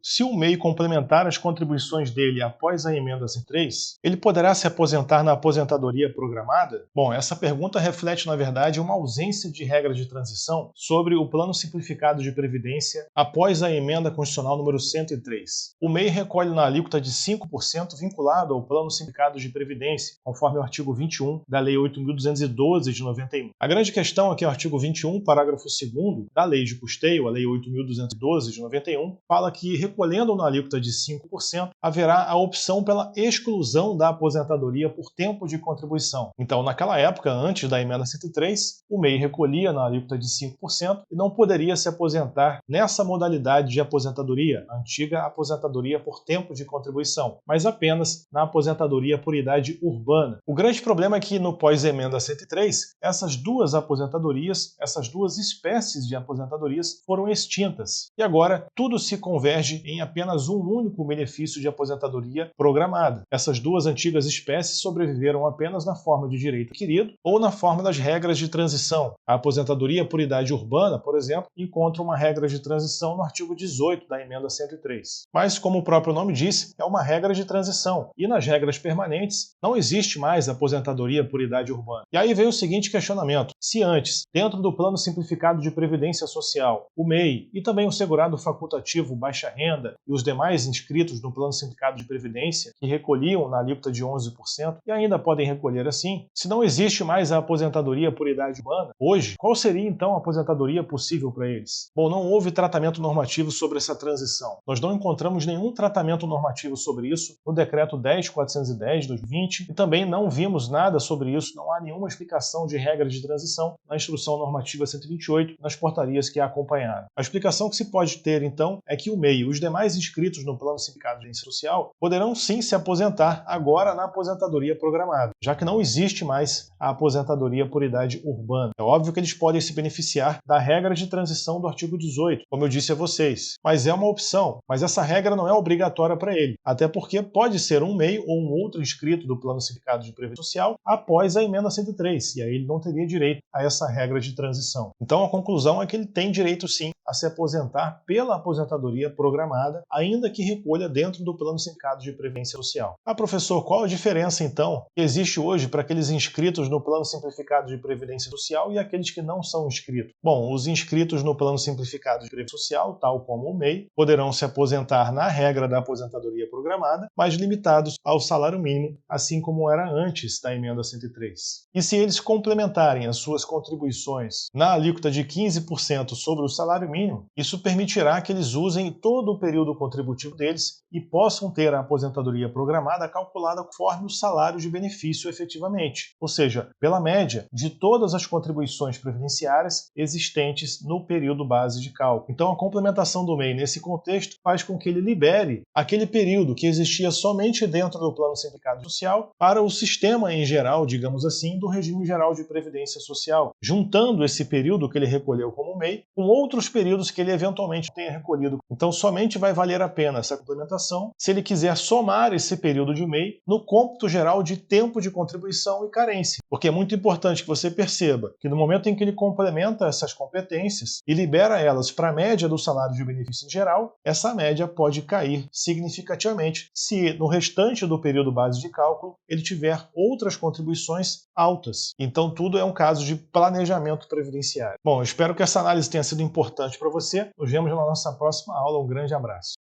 se o MEI complementar as contribuições dele após a emenda 103, ele poderá se aposentar na aposentadoria programada? Bom, essa pergunta reflete, na verdade, uma ausência de regra de transição sobre o Plano Simplificado de Previdência após a emenda constitucional número 103. O MEI recolhe na alíquota de 5% vinculado ao Plano Simplificado de Previdência, conforme o artigo 21 da Lei 8.212 de 91. A grande questão é que o artigo 21, parágrafo 2º da Lei de Custeio, a Lei 8.212 de 91, fala que, recolhendo na alíquota de 5%, haverá a opção pela exclusão da aposentadoria por tempo de contribuição. Então, naquela época, antes da emenda 103, o MEI recolhia na alíquota de 5% e não poderia se aposentar nessa modalidade de aposentadoria, a antiga aposentadoria por tempo de contribuição, mas apenas na aposentadoria por idade urbana. O grande problema é que, no pós-emenda 103, essas duas aposentadorias, essas duas espécies de aposentadorias foram extintas. E agora, tudo se converge em apenas um único benefício de aposentadoria programada. Essas duas antigas espécies sobreviveram apenas na forma de direito adquirido ou na forma das regras de transição. A aposentadoria por idade urbana, por exemplo, encontra uma regra de transição no artigo 18 da emenda 103. Mas, como o próprio nome diz, é uma regra de transição. E nas regras permanentes, não existe mais aposentadoria por idade urbana. E aí vem o seguinte questionamento. Se antes, dentro do Plano Simplificado de Previdência Social, o MEI e também o segurado facultativo baixa renda e os demais inscritos no Plano Simplificado de Previdência, que recolhiam na alíquota de 11% e ainda podem recolher assim, se não existe mais a aposentadoria por idade urbana, hoje, qual seria então a aposentadoria possível para eles? Bom, não houve tratamento normativo sobre essa transição. Nós não encontramos nenhum tratamento normativo sobre isso no Decreto 10.410 de 2020 e também não vimos nada sobre isso, não há nenhuma explicação de regra de transição na Instrução Normativa 128, nas portarias que a acompanharam. A explicação que se pode ter, então, é que o MEI e os demais inscritos no Plano Simplificado de Previdência Social poderão sim se aposentar agora na aposentadoria programada, já que não existe mais a aposentadoria por idade urbana. É óbvio que eles podem se beneficiar da regra de transição do artigo 18, como eu disse a vocês, mas é uma opção, mas essa regra não é obrigatória para ele, até porque pode ser um MEI ou um outro inscrito do Plano Simplificado de Previdência Social após a emenda 103, e aí ele não teria direito a essa regra de transição. Então a conclusão é que ele tem direito sim a se aposentar pela aposentadoria programada, ainda que recolha dentro do Plano Simplificado de Previdência Social. Ah, professor, qual a diferença então que existe hoje para aqueles inscritos no Plano Simplificado de Previdência Social e aqueles que não são inscritos? Bom, os inscritos no Plano Simplificado de Previdência Social, tal como o MEI, poderão se aposentar na regra da aposentadoria programada, mas limitados ao salário mínimo, assim como era antes da emenda 103. E se eles complementarem as suas contribuições na alíquota de 15% sobre o salário mínimo, isso permitirá que eles usem todo o período contributivo deles e possam ter a aposentadoria programada calculada conforme o salário de benefício efetivamente, ou seja, pela média de todas as contribuições previdenciárias existentes no período base de cálculo. Então a complementação do MEI nesse contexto faz com que ele libere aquele período que existia somente dentro do Plano Simplificado Social para o sistema em geral, digamos assim, do regime geral de previdência social, juntando esse período que ele recolheu como MEI com outros períodos que ele eventualmente tenha recolhido. Então somente vai valer a pena essa complementação se ele quiser somar esse período de MEI no cômputo geral de tempo de contribuição e carência. Porque é muito importante que você perceba que no momento em que ele complementa essas competências e libera elas para a média do salário de benefício em geral, essa média pode cair significativamente se no restante do período base de cálculo ele tiver outras contribuições altas. Então tudo é um caso de planejamento previdenciário. Bom, eu espero que essa análise tenha sido importante para você. Nos vemos na nossa próxima aula. Um grande abraço.